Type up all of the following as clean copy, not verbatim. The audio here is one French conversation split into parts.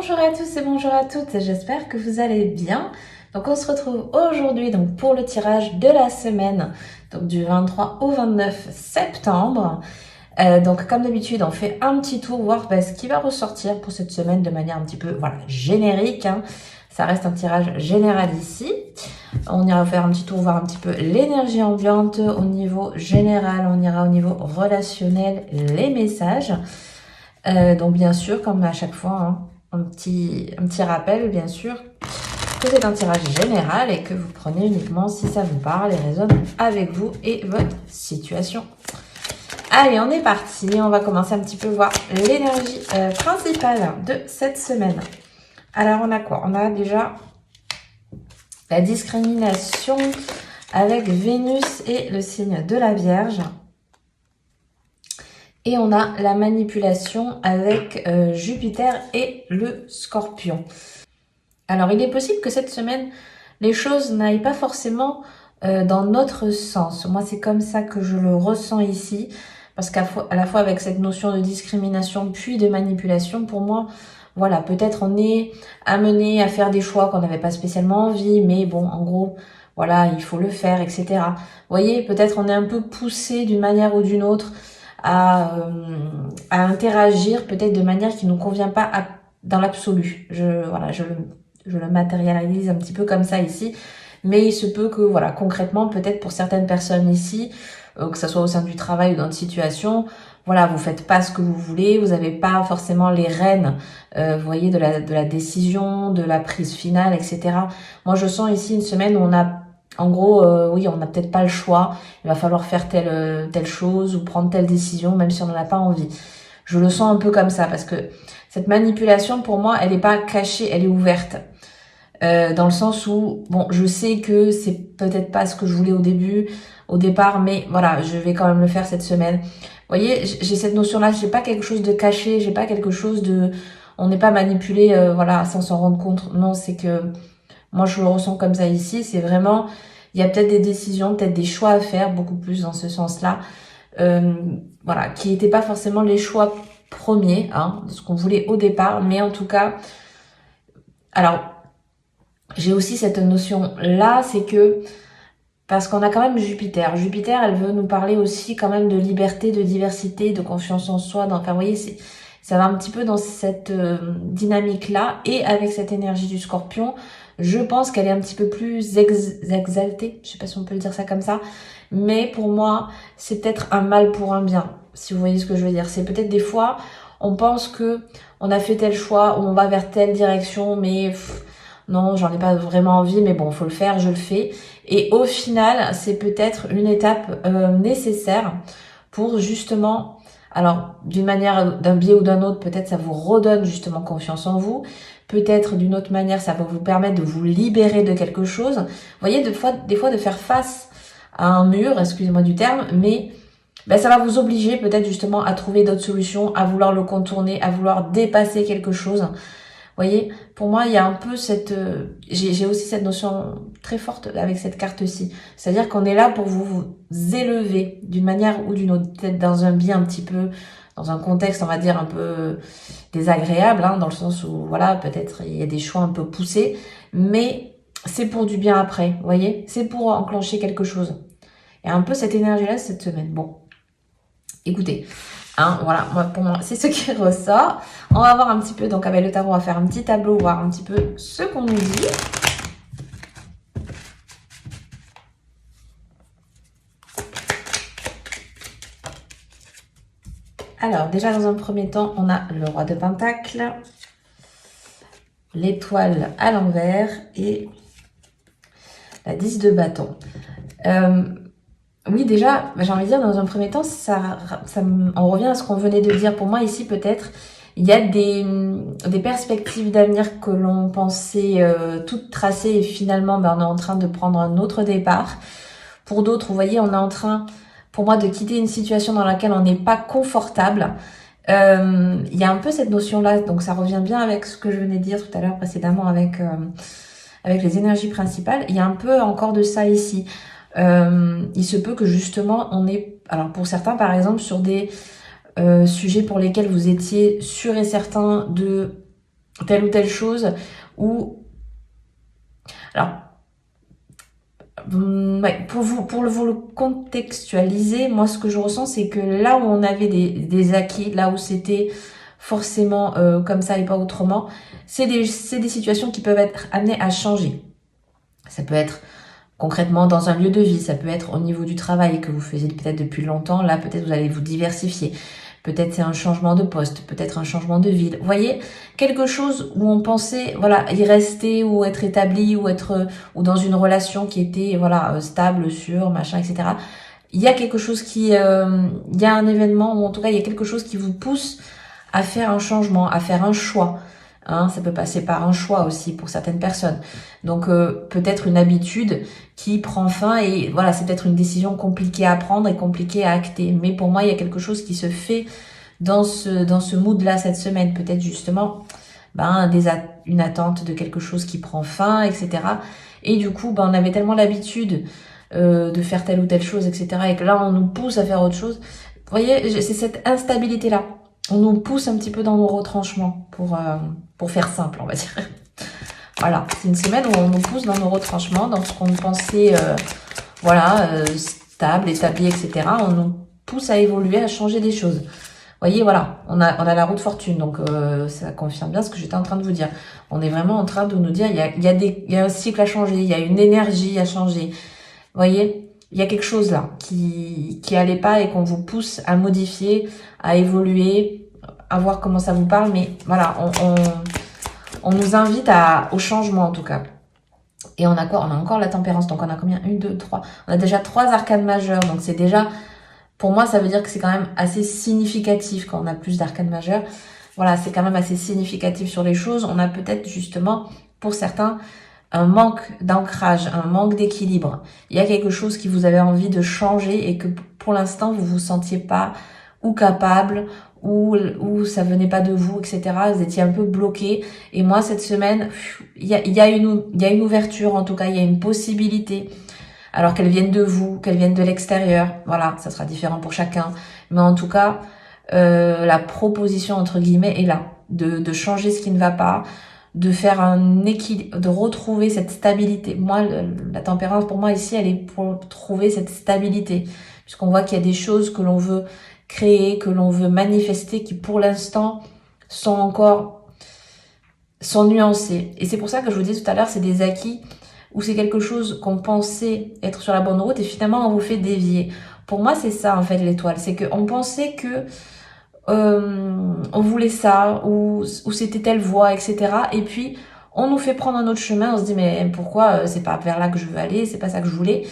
Bonjour à tous et bonjour à toutes, j'espère que vous allez bien. Donc on se retrouve aujourd'hui donc pour le tirage de la semaine, donc du 23 au 29 septembre. Donc comme d'habitude, on fait un petit tour, voir ce qui va ressortir pour cette semaine de manière un petit peu générique. Ça reste un tirage général ici. On ira faire un petit tour, voir un petit peu l'énergie ambiante au niveau général. On ira au niveau relationnel, les messages. Donc bien sûr, comme à chaque fois, un petit rappel, bien sûr, que c'est un tirage général et que vous prenez uniquement si ça vous parle et résonne avec vous et votre situation. Allez, on est parti. On va commencer un petit peu voir l'énergie principale de cette semaine. Alors, on a quoi? On a déjà la discrimination avec Vénus et le signe de la Vierge. Et on a la manipulation avec Jupiter et le Scorpion. Alors, il est possible que cette semaine, les choses n'aillent pas forcément dans notre sens. Moi, c'est comme ça que je le ressens ici. Parce qu'à la fois avec cette notion de discrimination puis de manipulation, pour moi, voilà, peut-être on est amené à faire des choix qu'on n'avait pas spécialement envie, mais bon, en gros, voilà, il faut le faire, etc. Vous voyez, peut-être on est un peu poussé d'une manière ou d'une autre à interagir, peut-être de manière qui ne nous convient pas dans l'absolu. Je le matérialise un petit peu comme ça ici, mais il se peut que, voilà, concrètement, peut-être pour certaines personnes ici, que ce soit au sein du travail ou dans une situation, voilà, vous faites pas ce que vous voulez, vous n'avez pas forcément les rênes, vous voyez, de la décision, de la prise finale, etc. Moi, je sens ici une semaine où on a, en gros, oui, on n'a peut-être pas le choix, il va falloir faire telle chose ou prendre telle décision, même si on n'en a pas envie. Je le sens un peu comme ça, parce que cette manipulation, pour moi, elle n'est pas cachée, elle est ouverte. Dans le sens où, bon, je sais que c'est peut-être pas ce que je voulais au départ, mais voilà, je vais quand même le faire cette semaine. Vous voyez, j'ai cette notion-là, j'ai pas quelque chose de caché, j'ai pas quelque chose de, on n'est pas manipulé, voilà, sans s'en rendre compte. Non, c'est que moi je le ressens comme ça ici. C'est vraiment, il y a peut-être des décisions, peut-être des choix à faire, beaucoup plus dans ce sens-là, voilà, qui n'étaient pas forcément les choix premiers, de ce qu'on voulait au départ, mais en tout cas, alors j'ai aussi cette notion-là, c'est que parce qu'on a quand même Jupiter. Jupiter, elle veut nous parler aussi quand même de liberté, de diversité, de confiance en soi. Enfin, vous voyez, ça va un petit peu dans cette dynamique-là. Et avec cette énergie du Scorpion, je pense qu'elle est un petit peu plus exaltée. Je sais pas si on peut le dire ça comme ça. Mais pour moi, c'est peut-être un mal pour un bien, si vous voyez ce que je veux dire. C'est peut-être des fois, on pense que on a fait tel choix ou on va vers telle direction, mais non, j'en ai pas vraiment envie, mais bon, faut le faire, je le fais. Et au final, c'est peut-être une étape nécessaire pour justement, alors d'une manière, d'un biais ou d'un autre, peut-être ça vous redonne justement confiance en vous. Peut-être d'une autre manière, ça va vous permettre de vous libérer de quelque chose. Vous voyez, des fois de faire face à un mur, excusez-moi du terme, mais ça va vous obliger peut-être justement à trouver d'autres solutions, à vouloir le contourner, à vouloir dépasser quelque chose. Vous voyez, pour moi, il y a un peu cette... j'ai aussi cette notion très forte avec cette carte-ci. C'est-à-dire qu'on est là pour vous élever d'une manière ou d'une autre, peut-être dans un biais un petit peu, dans un contexte, on va dire, un peu désagréable, dans le sens où, voilà, peut-être il y a des choix un peu poussés, mais c'est pour du bien après, vous voyez. C'est pour enclencher quelque chose. Et un peu cette énergie-là cette semaine. Bon, écoutez... voilà, pour moi, c'est ce qui ressort. On va voir un petit peu, donc avec le tarot, on va faire un petit tableau, voir un petit peu ce qu'on nous dit. Alors, déjà, dans un premier temps, on a le roi de Pentacles, l'étoile à l'envers et la 10 de bâton. Oui, déjà, j'ai envie de dire, dans un premier temps, on revient à ce qu'on venait de dire. Pour moi, ici, peut-être, il y a des perspectives d'avenir que l'on pensait toutes tracées et finalement, on est en train de prendre un autre départ. Pour d'autres, vous voyez, on est en train, pour moi, de quitter une situation dans laquelle on n'est pas confortable. Il y a un peu cette notion-là, donc ça revient bien avec ce que je venais de dire tout à l'heure précédemment avec les énergies principales. Il y a un peu encore de ça ici. Il se peut que justement on est, alors pour certains par exemple sur des sujets pour lesquels vous étiez sûr et certain de telle ou telle chose, ou alors ouais, vous le contextualiser, moi ce que je ressens, c'est que là où on avait des acquis, là où c'était forcément comme ça et pas autrement, c'est des situations qui peuvent être amenées à changer. Ça peut être concrètement dans un lieu de vie, ça peut être au niveau du travail que vous faisiez peut-être depuis longtemps, là peut-être vous allez vous diversifier. Peut-être c'est un changement de poste, peut-être un changement de ville. Vous voyez, quelque chose où on pensait, voilà, y rester ou être établi ou être ou dans une relation qui était, voilà, stable, sûre, machin, etc. Il y a quelque chose qui, il y a un événement ou en tout cas il y a quelque chose qui vous pousse à faire un changement, à faire un choix. Hein, ça peut passer par un choix aussi pour certaines personnes. Donc peut-être une habitude qui prend fin et voilà, c'est peut-être une décision compliquée à prendre et compliquée à acter. Mais pour moi, il y a quelque chose qui se fait dans ce mood-là cette semaine. Peut-être justement une attente de quelque chose qui prend fin, etc. Et du coup, on avait tellement l'habitude de faire telle ou telle chose, etc. Et que là, on nous pousse à faire autre chose. Vous voyez, c'est cette instabilité-là. On nous pousse un petit peu dans nos retranchements pour faire simple, on va dire. Voilà, c'est une semaine où on nous pousse dans nos retranchements, dans ce qu'on pensait stable, établi, etc. On nous pousse à évoluer, à changer des choses. Vous voyez, voilà, on a la roue de fortune, donc ça confirme bien ce que j'étais en train de vous dire. On est vraiment en train de nous dire, il y a un cycle à changer, il y a une énergie à changer. Vous voyez, il y a quelque chose là qui allait pas et qu'on vous pousse à modifier, à évoluer, à voir comment ça vous parle. Mais voilà, on nous invite au changement en tout cas. Et on a quoi? On a encore la tempérance. Donc on a combien? 1, 2, 3. On a déjà 3 arcanes majeures. Donc c'est déjà, pour moi, ça veut dire que c'est quand même assez significatif quand on a plus d'arcanes majeures. Voilà, c'est quand même assez significatif sur les choses. On a peut-être justement, pour certains, un manque d'ancrage, un manque d'équilibre. Il y a quelque chose qui vous avez envie de changer et que pour l'instant, vous vous sentiez pas ou capable ou ça venait pas de vous, etc. Vous étiez un peu bloqué. Et moi, cette semaine, il y a une ouverture, en tout cas, il y a une possibilité. Alors qu'elle vienne de vous, qu'elle vienne de l'extérieur. Voilà, ça sera différent pour chacun. Mais en tout cas, la proposition, entre guillemets, est là. De changer ce qui ne va pas, de faire un équilibre, de retrouver cette stabilité. Moi, la tempérance, pour moi, ici, elle est pour trouver cette stabilité. Puisqu'on voit qu'il y a des choses que l'on veut créer, que l'on veut manifester, qui pour l'instant sont nuancées. Et c'est pour ça que je vous dis tout à l'heure, c'est des acquis où c'est quelque chose qu'on pensait être sur la bonne route et finalement on vous fait dévier. Pour moi, c'est ça en fait l'étoile, c'est qu'on pensait que on voulait ça ou c'était telle voie, etc. Et puis on nous fait prendre un autre chemin, on se dit mais pourquoi c'est pas vers là que je veux aller, c'est pas ça que je voulais,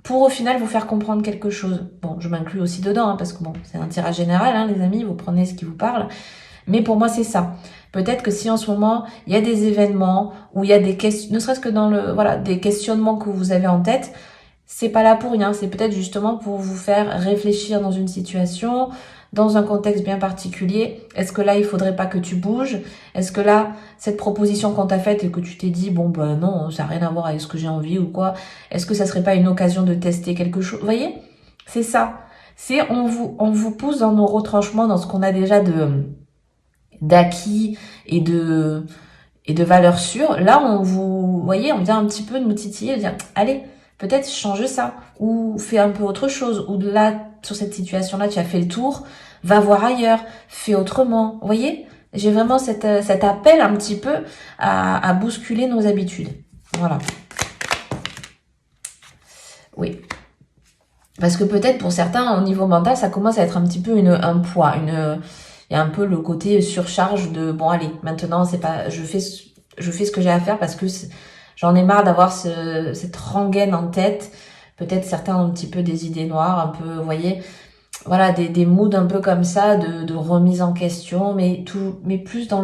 pour au final vous faire comprendre quelque chose. Bon, je m'inclus aussi dedans parce que bon, c'est un tirage général, les amis, vous prenez ce qui vous parle. Mais pour moi, c'est ça. Peut-être que si en ce moment, il y a des événements où il y a des questions, ne serait-ce que dans des questionnements que vous avez en tête, c'est pas là pour rien. C'est peut-être justement pour vous faire réfléchir dans une situation, dans un contexte bien particulier. Est-ce que là, il faudrait pas que tu bouges? Est-ce que là, cette proposition qu'on t'a faite et que tu t'es dit, bon, ben non, ça n'a rien à voir avec ce que j'ai envie ou quoi. Est-ce que ça serait pas une occasion de tester quelque chose? Vous voyez? C'est ça. On vous pousse dans nos retranchements, dans ce qu'on a déjà d'acquis et de valeurs sûres. Là, vous voyez, on vient un petit peu nous titiller, dire, allez, peut-être changer ça, ou fais un peu autre chose, ou là, sur cette situation-là, tu as fait le tour, va voir ailleurs, fais autrement. Vous voyez, j'ai vraiment cet appel un petit peu à bousculer nos habitudes. Voilà. Oui. Parce que peut-être pour certains, au niveau mental, ça commence à être un petit peu un poids, il y a un peu le côté surcharge de bon allez, maintenant c'est pas je fais ce que j'ai à faire parce que j'en ai marre d'avoir cette rengaine en tête. Peut-être certains ont un petit peu des idées noires, un peu, vous voyez, voilà, des moods un peu comme ça de remise en question, mais plus dans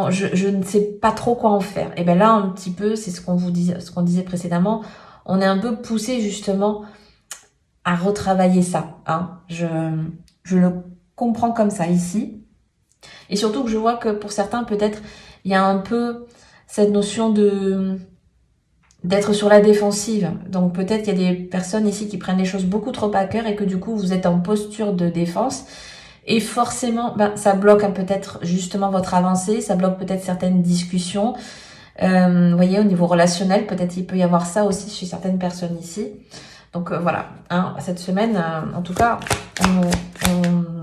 je ne sais pas trop quoi en faire. Et ben là un petit peu, c'est ce qu'on disait précédemment, on est un peu poussé justement à retravailler ça, hein. Je le comprends comme ça ici. Et surtout que je vois que pour certains, peut-être, il y a un peu cette notion d'être sur la défensive. Donc peut-être il y a des personnes ici qui prennent les choses beaucoup trop à cœur et que du coup vous êtes en posture de défense Et forcément, ça bloque peut-être justement votre avancée, ça bloque peut-être certaines discussions. Vous voyez, au niveau relationnel, peut-être il peut y avoir ça aussi chez certaines personnes ici. Donc voilà, hein, cette semaine, en tout cas, on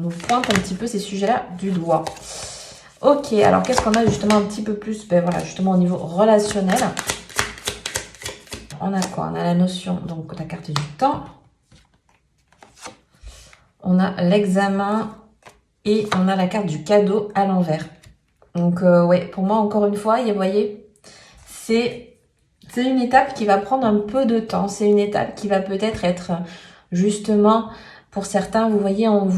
nous pointe un petit peu ces sujets-là du doigt. Ok, alors qu'est-ce qu'on a justement un petit peu plus? Voilà, justement au niveau relationnel. On a quoi? On a la notion, donc la carte du temps. On a l'examen et on a la carte du cadeau à l'envers. Donc ouais, pour moi, encore une fois, vous voyez, c'est une étape qui va prendre un peu de temps. C'est une étape qui va peut-être être justement, pour certains, vous voyez, en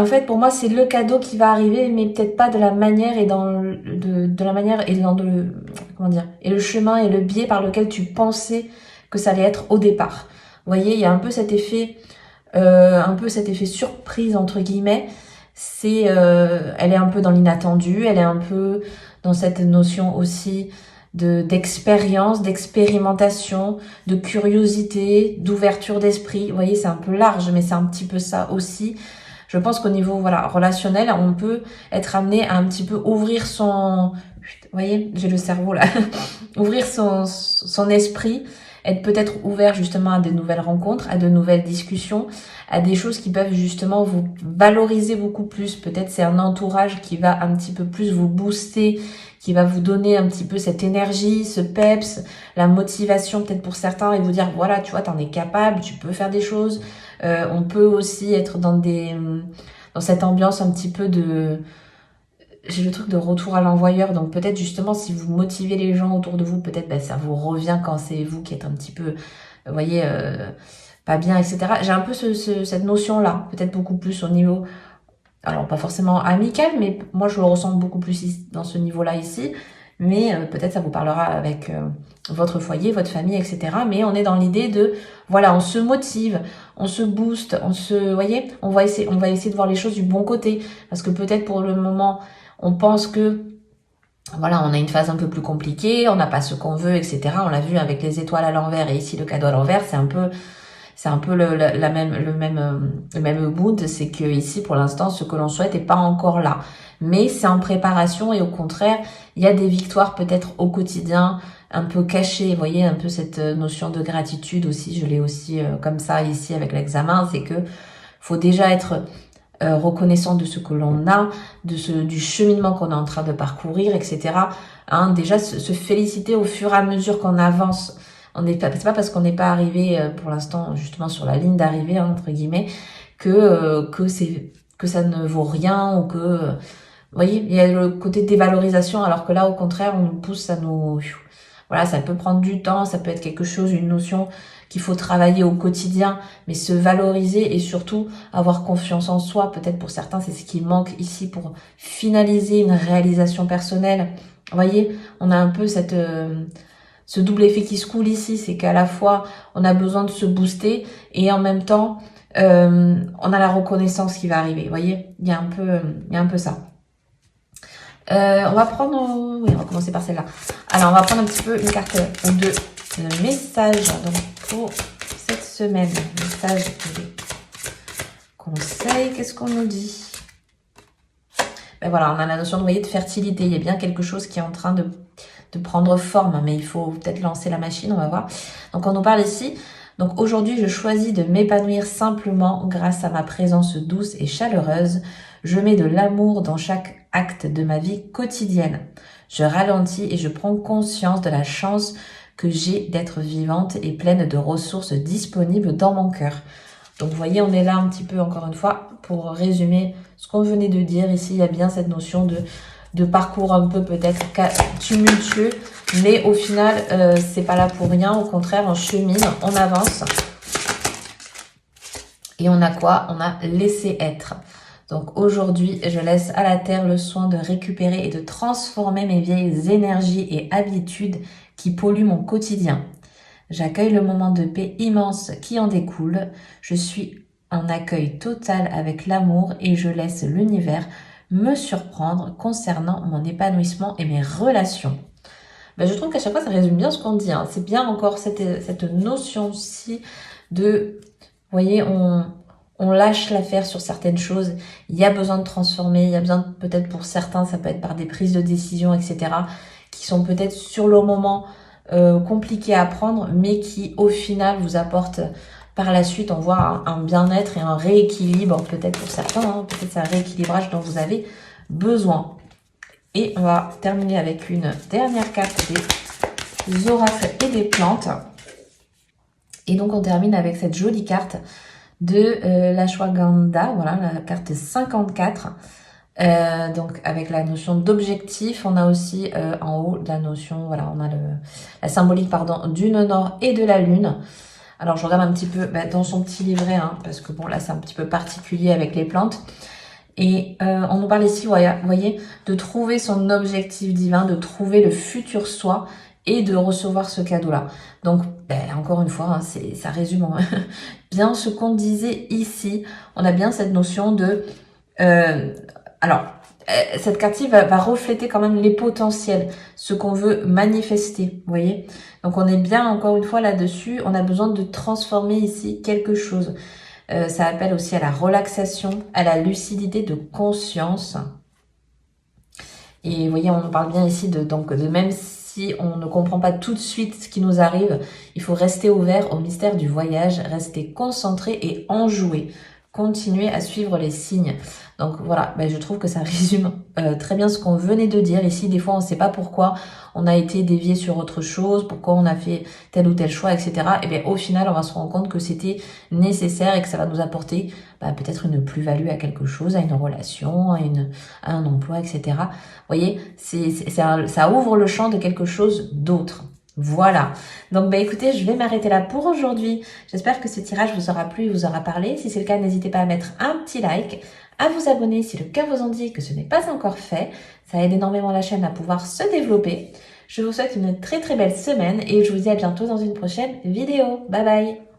fait, pour moi, c'est le cadeau qui va arriver, mais peut-être pas de la manière et de la manière et dans comment dire, et le chemin et le biais par lequel tu pensais que ça allait être au départ. Vous voyez, il y a un peu cet effet surprise entre guillemets. Elle est un peu dans l'inattendu, elle est un peu dans cette notion aussi d'expérience, d'expérimentation, de curiosité, d'ouverture d'esprit. Vous voyez, c'est un peu large, mais c'est un petit peu ça aussi. Je pense qu'au niveau relationnel, on peut être amené à un petit peu ouvrir son... Vous voyez, j'ai le cerveau là. Ouvrir son esprit, être peut-être ouvert justement à de nouvelles rencontres, à de nouvelles discussions, à des choses qui peuvent justement vous valoriser beaucoup plus. Peut-être c'est un entourage qui va un petit peu plus vous booster, qui va vous donner un petit peu cette énergie, ce peps, la motivation peut-être pour certains et vous dire voilà, tu vois, t'en es capable, tu peux faire des choses. On peut aussi être dans cette ambiance un petit peu j'ai le truc de retour à l'envoyeur, donc peut-être justement si vous motivez les gens autour de vous, peut-être ça vous revient quand c'est vous qui êtes un petit peu, vous voyez, pas bien, etc. J'ai un peu cette notion-là, peut-être beaucoup plus au niveau, alors pas forcément amical, mais moi je le ressens beaucoup plus dans ce niveau-là ici, mais peut-être ça vous parlera avec votre foyer, votre famille, etc. Mais on est dans l'idée de, voilà, on se motive, on se booste, vous voyez, on va essayer de voir les choses du bon côté, parce que peut-être pour le moment, on pense que voilà, on a une phase un peu plus compliquée, on n'a pas ce qu'on veut, etc. On l'a vu avec les étoiles à l'envers et ici le cadeau à l'envers, c'est un peu le même mood, c'est que ici pour l'instant ce que l'on souhaite est pas encore là, mais c'est en préparation et au contraire il y a des victoires peut-être au quotidien un peu cachées. Vous voyez un peu cette notion de gratitude aussi, je l'ai aussi comme ça ici avec l'examen, c'est que faut déjà être reconnaissant de ce que l'on a, du cheminement qu'on est en train de parcourir, etc. Hein, déjà se féliciter au fur et à mesure qu'on avance. C'est pas parce qu'on n'est pas arrivé pour l'instant justement sur la ligne d'arrivée entre guillemets que ça ne vaut rien ou vous voyez, il y a le côté dévalorisation alors que là au contraire on nous pousse à nous, voilà, ça peut prendre du temps, ça peut être quelque chose, une notion qu'il faut travailler au quotidien, mais se valoriser et surtout avoir confiance en soi. Peut-être pour certains, c'est ce qui manque ici pour finaliser une réalisation personnelle. Vous voyez, on a un peu ce double effet qui se coule ici, c'est qu'à la fois, on a besoin de se booster et en même temps, on a la reconnaissance qui va arriver. Vous voyez, il y a un peu ça. On va prendre... Oui, on va commencer par celle-là. Alors, on va prendre un petit peu une carte ou deux de messages donc, pour cette semaine. Messages et conseils. Qu'est-ce qu'on nous dit? Voilà, on a la notion de fertilité. Il y a bien quelque chose qui est en train de prendre forme, mais il faut peut-être lancer la machine, on va voir. Donc, on nous parle ici. Donc, aujourd'hui, je choisis de m'épanouir simplement grâce à ma présence douce et chaleureuse. Je mets de l'amour dans chaque acte de ma vie quotidienne. Je ralentis et je prends conscience de la chance que j'ai d'être vivante et pleine de ressources disponibles dans mon cœur. Donc, vous voyez, on est là un petit peu, encore une fois, pour résumer ce qu'on venait de dire. Ici, il y a bien cette notion de parcours un peu peut-être tumultueux, mais au final, c'est pas là pour rien. Au contraire, on chemine, on avance. Et on a quoi? On a laissé être. Donc aujourd'hui, je laisse à la terre le soin de récupérer et de transformer mes vieilles énergies et habitudes qui polluent mon quotidien. J'accueille le moment de paix immense qui en découle. Je suis en accueil total avec l'amour et je laisse l'univers me surprendre concernant mon épanouissement et mes relations. Je trouve qu'à chaque fois, ça résume bien ce qu'on dit. Hein. C'est bien encore cette notion-ci de, vous voyez, on on lâche l'affaire sur certaines choses. Il y a besoin de transformer, il y a besoin peut-être pour certains, ça peut être par des prises de décision, etc., qui sont peut-être sur le moment compliquées à prendre, mais qui au final vous apportent par la suite, on voit un bien-être et un rééquilibre, peut-être pour certains, hein, peut-être c'est un rééquilibrage dont vous avez besoin. Et on va terminer avec une dernière carte des oracles et des plantes. Et donc on termine avec cette jolie carte de l'ashwagandha, voilà, la carte 54. Donc avec la notion d'objectif, on a aussi en haut la notion, voilà, on a la symbolique pardon du nœud nord et de la lune. Alors je regarde un petit peu dans son petit livret, hein, parce que bon là c'est un petit peu particulier avec les plantes. Et on nous parle ici, vous voyez, de trouver son objectif divin, de trouver le futur soi et de recevoir ce cadeau-là. Donc, encore une fois, hein, ça résume bien ce qu'on disait ici. On a bien cette notion de... cette carte-ci va refléter quand même les potentiels, ce qu'on veut manifester, vous voyez. Donc, on est bien, encore une fois, là-dessus. On a besoin de transformer ici quelque chose. Ça appelle aussi à la relaxation, à la lucidité de conscience. Et vous voyez, on parle bien ici de même si on ne comprend pas tout de suite ce qui nous arrive, il faut rester ouvert au mystère du voyage, rester concentré et enjoué. Continuer à suivre les signes. Donc voilà, je trouve que ça résume très bien ce qu'on venait de dire. Ici, des fois, on ne sait pas pourquoi on a été dévié sur autre chose, pourquoi on a fait tel ou tel choix, etc. Et bien au final, on va se rendre compte que c'était nécessaire et que ça va nous apporter peut-être une plus-value à quelque chose, à une relation, à un emploi, etc. Vous voyez, ça ouvre le champ de quelque chose d'autre. Voilà. Donc, écoutez, je vais m'arrêter là pour aujourd'hui. J'espère que ce tirage vous aura plu et vous aura parlé. Si c'est le cas, n'hésitez pas à mettre un petit like, à vous abonner si le cœur vous en dit que ce n'est pas encore fait. Ça aide énormément la chaîne à pouvoir se développer. Je vous souhaite une très très belle semaine et je vous dis à bientôt dans une prochaine vidéo. Bye bye!